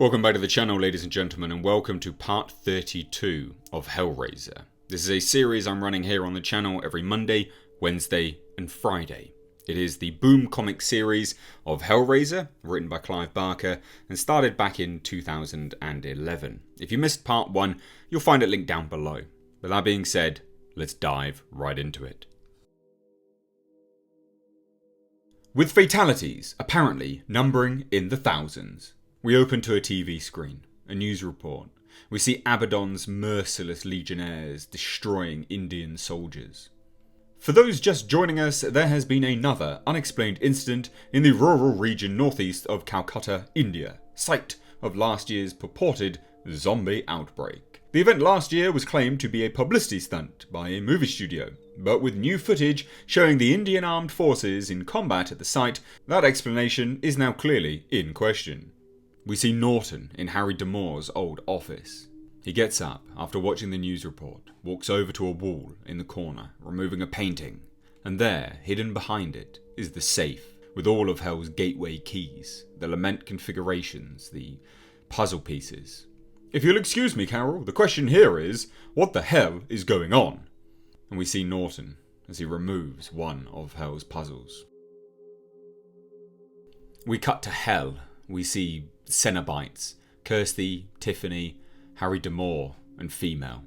Welcome back to the channel, ladies and gentlemen, and welcome to part 32 of HELLRAISER. This is a series I'm running here on the channel every Monday, Wednesday and Friday. It is the Boom comic series of HELLRAISER, written by Clive and started back in 2011. If you missed part 1, you'll find it linked down below. But that being said, let's dive right into it. With fatalities apparently numbering in the thousands, we open to a TV screen, a news report. We see Abaddon's merciless legionnaires destroying Indian soldiers. For those just joining us, there has been another unexplained incident in the rural region northeast of Calcutta, India, site of last year's purported zombie outbreak. The event last year was claimed to be a publicity stunt by a movie studio, but with new footage showing the Indian armed forces in combat at the site, that explanation is now clearly in question. We see Norton in Harry D'Amour's old office. He gets up after watching the news report, walks over to a wall in the corner, removing a painting, and there, hidden behind it, is the safe with all of Hell's gateway keys, the lament configurations, the puzzle pieces. If you'll excuse me, Carol, the question here is, what the hell is going on? And we see Norton as he removes one of Hell's puzzles. We cut to Hell. We see Cenobites, Kirsty, Tiffany, Harry D'Amour, and female.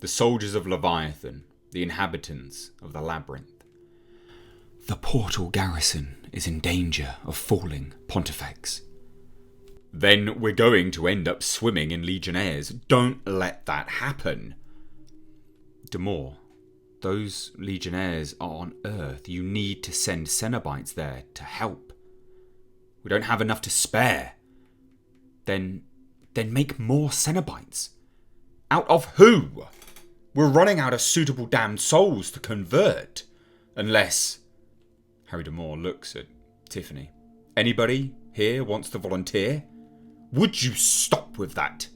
The soldiers of Leviathan, the inhabitants of the labyrinth. The portal garrison is in danger of falling, Pontifex. Then we're going to end up swimming in legionnaires. Don't let that happen. D'Amour, those legionnaires are on Earth. You need to send Cenobites there to help. We don't have enough to spare. Then make more Cenobites. Out of who? We're running out of suitable damned souls to convert. Unless... Harry D'Amour looks at Tiffany. Anybody here wants to volunteer? Would you stop with that?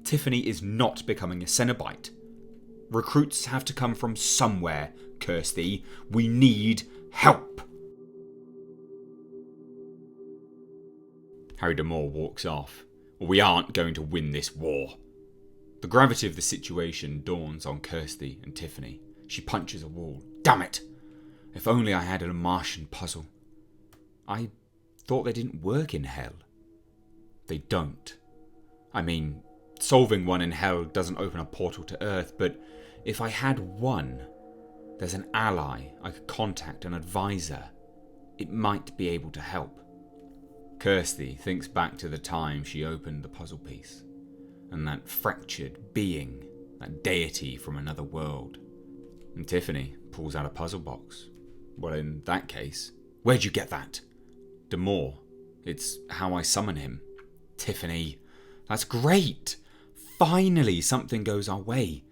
Tiffany is not becoming a Cenobite. Recruits have to come from somewhere, Kirsty. We need help. Harry D'Amour walks off. We aren't going to win this war. The gravity of the situation dawns on Kirsty and Tiffany. She punches a wall. Damn it! If only I had a Martian puzzle. I thought they didn't work in Hell. They don't. I mean, solving one in Hell doesn't open a portal to Earth, but if I had one, there's an ally I could contact, an advisor. It might be able to help. Kirsty thinks back to the time she opened the puzzle piece, and that fractured being, that deity from another world. And Tiffany pulls out a puzzle box. Well, in that case, where'd you get that? D'Amour. It's how I summon him. Tiffany, that's great! Finally something goes our way.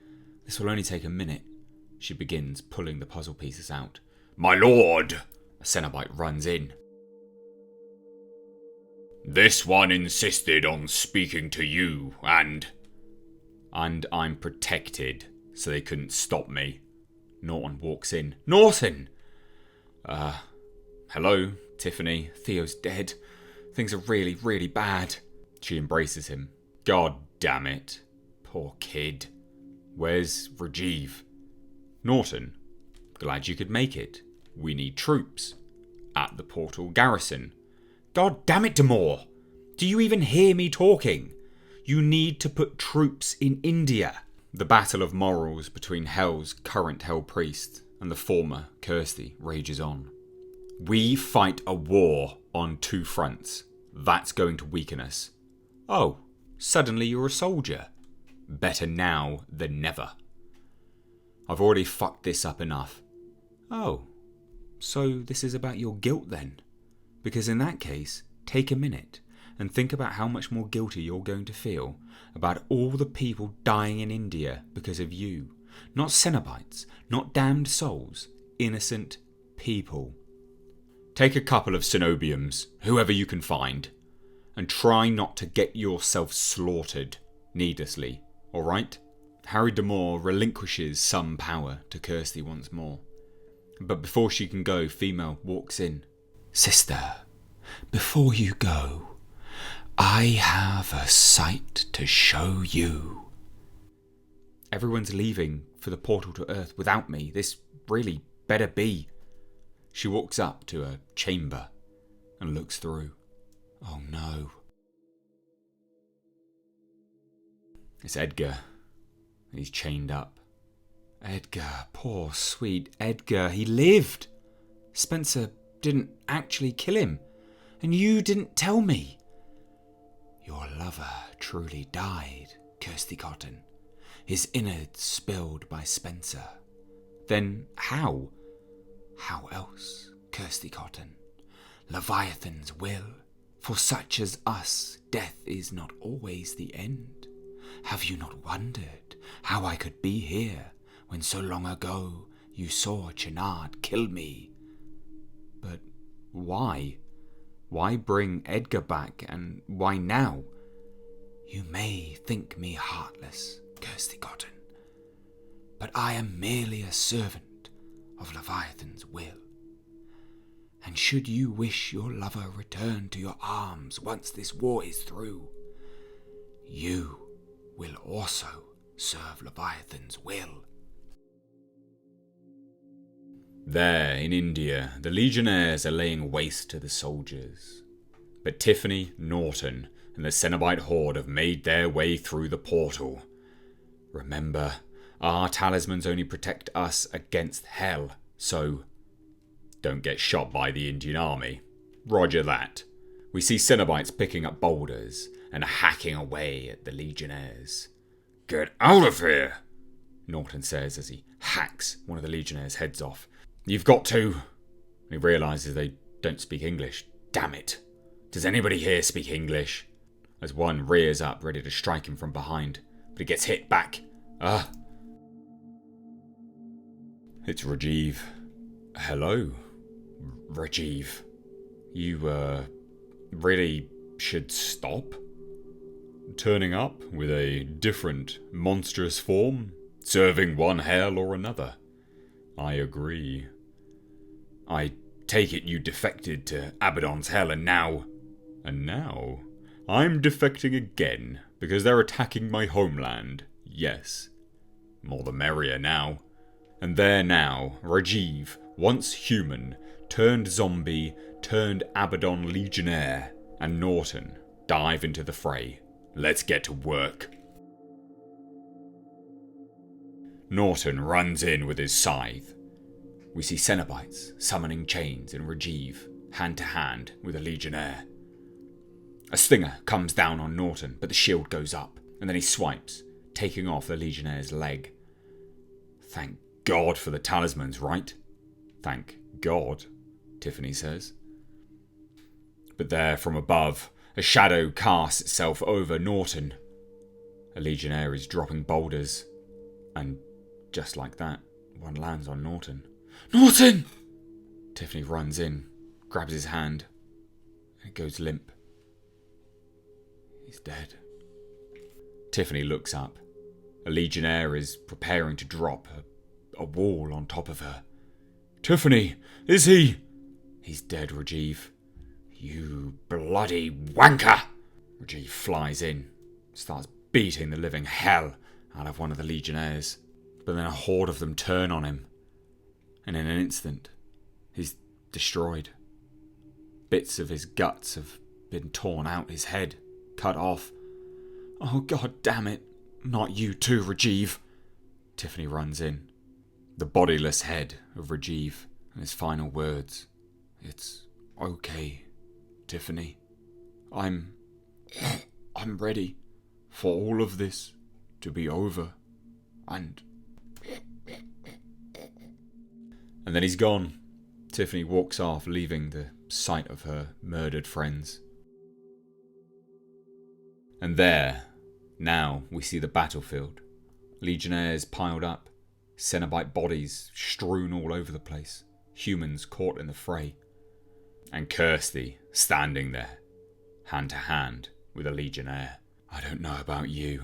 This will only take a minute. She begins pulling the puzzle pieces out. My lord! A Cenobite runs in. This one insisted on speaking to you, and I'm protected, so they couldn't stop me. Norton walks in. Norton! Hello, Tiffany. Theo's dead. Things are really, really bad. She embraces him. God damn it. Poor kid. Where's Rajiv? Norton. Glad you could make it. We need troops. At the portal garrison. God damn it, D'Amour! Do you even hear me talking? You need to put troops in India. The battle of morals between Hell's current Hell Priest and the former Kirsty rages on. We fight a war on two fronts. That's going to weaken us. Oh, suddenly you're a soldier. Better now than never. I've already fucked this up enough. Oh, so this is about your guilt then? Because in that case, take a minute and think about how much more guilty you're going to feel about all the people dying in India because of you. Not Cenobites, not damned souls, innocent people. Take a couple of Cenobiums, whoever you can find, and try not to get yourself slaughtered needlessly, alright? Harry D'Amour relinquishes some power to Kirsty once more. But before she can go, female walks in. Sister, before you go, I have a sight to show you. Everyone's leaving for the portal to Earth without me. This really better be. She walks up to a chamber and looks through. Oh no. It's Edgar. He's chained up. Edgar, poor sweet Edgar. He lived. Spencer didn't actually kill him. And you didn't tell me. Your lover truly died, Kirsty Cotton. His innards spilled by Spencer. Then how? How else, Kirsty Cotton? Leviathan's will. For such as us, death is not always the end. Have you not wondered how I could be here when so long ago you saw Chenard kill me? But why? Why bring Edgar back, and why now? You may think me heartless, Kirsty Cotton, but I am merely a servant of Leviathan's will. And should you wish your lover returned to your arms once this war is through, you will also serve Leviathan's will. There, in India, the Legionnaires are laying waste to the soldiers. But Tiffany, Norton, and the Cenobite horde have made their way through the portal. Remember, our talismans only protect us against hell, so don't get shot by the Indian army. Roger that. We see Cenobites picking up boulders and hacking away at the Legionnaires. Get out of here, Norton says as he hacks one of the Legionnaires' heads off. You've got to. He realises they don't speak English. Damn it. Does anybody here speak English? As one rears up, ready to strike him from behind, but he gets hit back. It's Rajiv. Hello, Rajiv. You, really should stop? Turning up with a different, monstrous form, serving one hell or another. I agree. I take it you defected to Abaddon's hell and now I'm defecting again because they're attacking my homeland. Yes. More the merrier now. And there now, Rajiv, once human, turned zombie, turned Abaddon Legionnaire, and Norton dive into the fray. Let's get to work. Norton runs in with his scythe. We see Cenobites summoning chains and Rajiv, hand to hand with a Legionnaire. A stinger comes down on Norton, but the shield goes up, and then he swipes, taking off the Legionnaire's leg. Thank God for the talismans, right? Thank God, Tiffany says. But there, from above, a shadow casts itself over Norton. A Legionnaire is dropping boulders, and just like that, one lands on Norton. Norton! Tiffany runs in, grabs his hand, and it goes limp. He's dead. Tiffany looks up. A Legionnaire is preparing to drop a wall on top of her. Tiffany, is he? He's dead, Rajiv. You bloody wanker! Rajiv flies in, starts beating the living hell out of one of the Legionnaires. But then a horde of them turn on him. And in an instant, he's destroyed. Bits of his guts have been torn out, his head cut off. Oh, God damn it. Not you too, Rajiv. Tiffany runs in. The bodiless head of Rajiv and his final words. It's okay, Tiffany. I'm ready for all of this to be over. And then he's gone. Tiffany walks off, leaving the sight of her murdered friends. And there, now, we see the battlefield. Legionnaires piled up, Cenobite bodies strewn all over the place, humans caught in the fray. And Kirsty standing there, hand to hand with a Legionnaire. I don't know about you,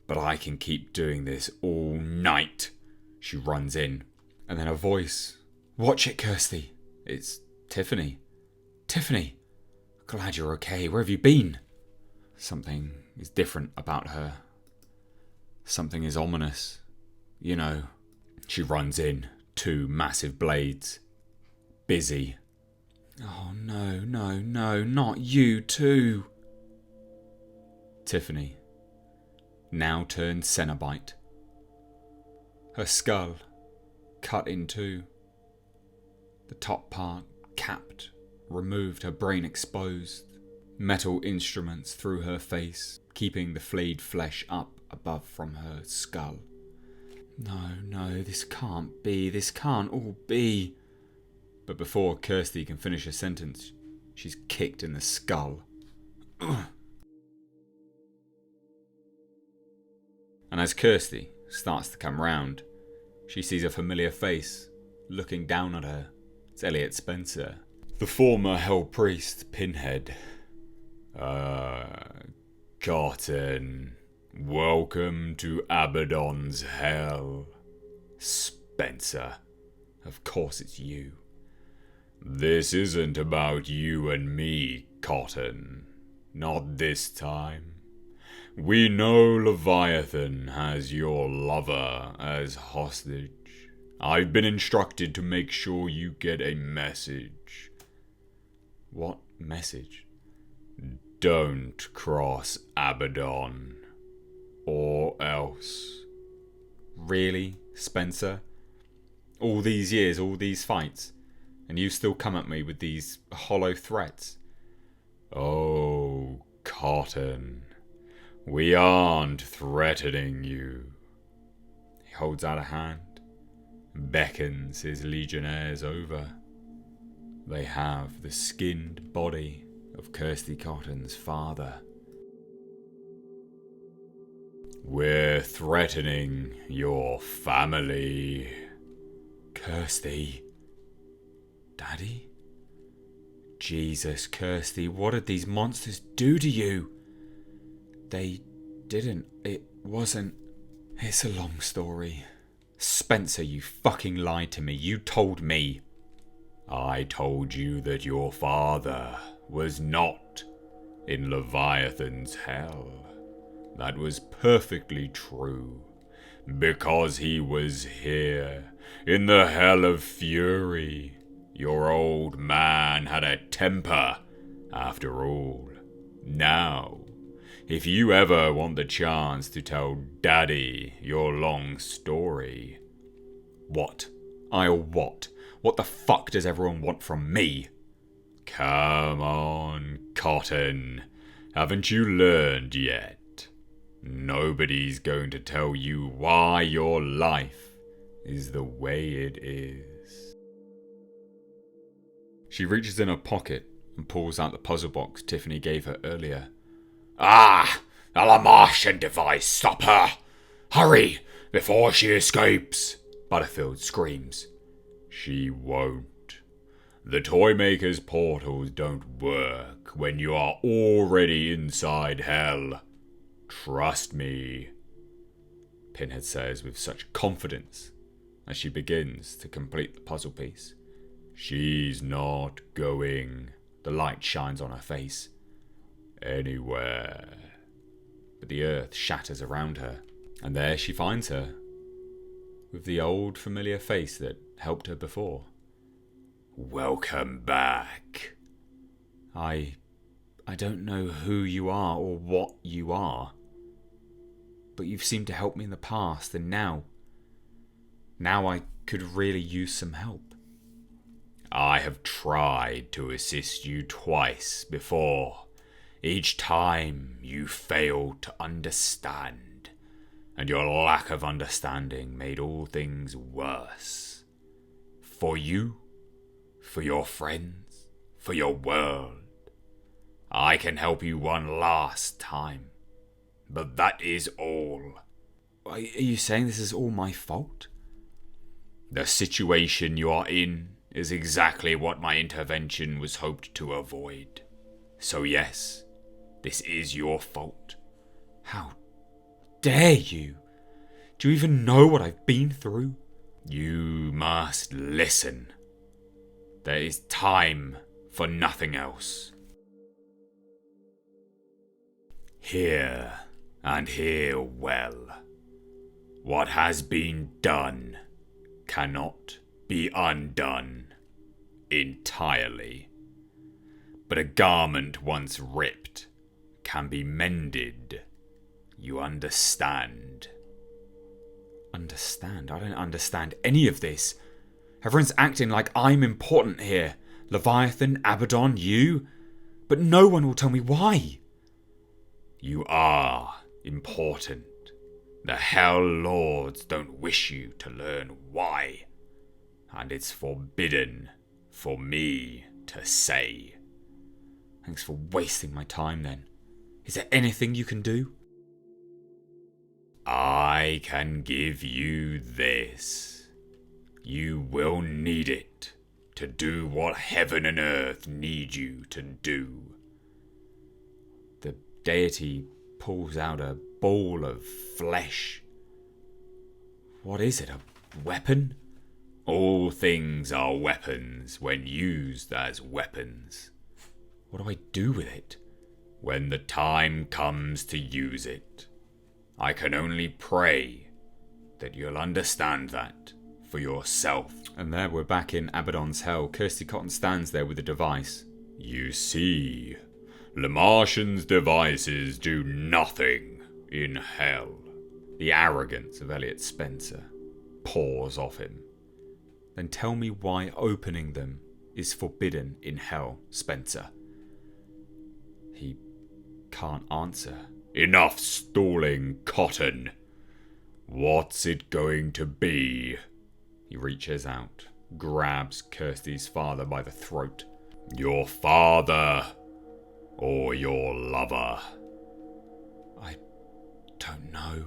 but I can keep doing this all night. She runs in, and then a voice. Watch it, Kirsty. It's Tiffany. Tiffany, glad you're okay. Where have you been? Something is different about her. Something is ominous. You know. She runs in, 2 massive blades. Busy. Oh no, no, no, not you too. Tiffany, now turned Cenobite. Her skull cut in 2. The top part capped, removed, her brain exposed. Metal instruments through her face, keeping the flayed flesh up above from her skull. No, no, this can't be. This can't all be. But before Kirsty can finish her sentence, she's kicked in the skull. And as Kirsty starts to come round, she sees a familiar face looking down at her. It's Elliot Spencer, the former Hell Priest, Pinhead. Cotton, welcome to Abaddon's Hell. Spencer, of course it's you. This isn't about you and me, Cotton. Not this time. We know Leviathan has your lover as hostage. I've been instructed to make sure you get a message. What message? Don't cross Abaddon. Or else. Really, Spencer? All these years, all these fights, and you still come at me with these hollow threats? Oh, Cotton. We aren't threatening you. He holds out a hand, beckons his legionnaires over. They have the skinned body of Kirsty Cotton's father. We're threatening your family. Kirsty. Daddy? Jesus, Kirsty, what did these monsters do to you? They didn't. It wasn't. It's a long story. Spencer, you fucking lied to me. You told me. I told you that your father was not in Leviathan's hell. That was perfectly true. Because he was here, in the hell of fury. Your old man had a temper, after all. Now, if you ever want the chance to tell Daddy your long story... What? I'll what? What the fuck does everyone want from me? Come on, Cotton. Haven't you learned yet? Nobody's going to tell you why your life is the way it is. She reaches in her pocket and pulls out the puzzle box Tiffany gave her earlier. Ah! The Lamartian device! Stop her! Hurry! Before she escapes! Butterfield screams. She won't. The Toymaker's portals don't work when you are already inside hell. Trust me. Pinhead says with such confidence as she begins to complete the puzzle piece. She's not going. The light shines on her face. Anywhere. But the earth shatters around her, and there she finds her, with the old familiar face that helped her before. Welcome back. I don't know who you are or what you are, but you've seemed to help me in the past, and now I could really use some help. I have tried to assist you twice before. Each time you failed to understand, and your lack of understanding made all things worse. For you, for your friends, for your world. I can help you one last time, but that is all. Are you saying this is all my fault? The situation you are in is exactly what my intervention was hoped to avoid. So yes, this is your fault. How dare you? Do you even know what I've been through? You must listen. There is time for nothing else. Hear, and hear well. What has been done cannot be undone entirely. But a garment once ripped can be mended. You understand? Understand? I don't understand any of this. Everyone's acting like I'm important here. Leviathan, Abaddon, you. But no one will tell me why. You are important. The Hell Lords don't wish you to learn why. And it's forbidden for me to say. Thanks for wasting my time then. Is there anything you can do? I can give you this. You will need it to do what heaven and earth need you to do. The deity pulls out a ball of flesh. What is it, a weapon? All things are weapons when used as weapons. What do I do with it? When the time comes to use it, I can only pray that you'll understand that for yourself. And there we're back in Abaddon's hell. Kirsty Cotton stands there with the device. You see, the Martian's devices do nothing in hell. The arrogance of Elliot Spencer pours off him. Then tell me why opening them is forbidden in hell, Spencer. He can't answer. Enough stalling, Cotton. What's it going to be? He reaches out, grabs Kirsty's father by the throat. Your father or your lover? I don't know.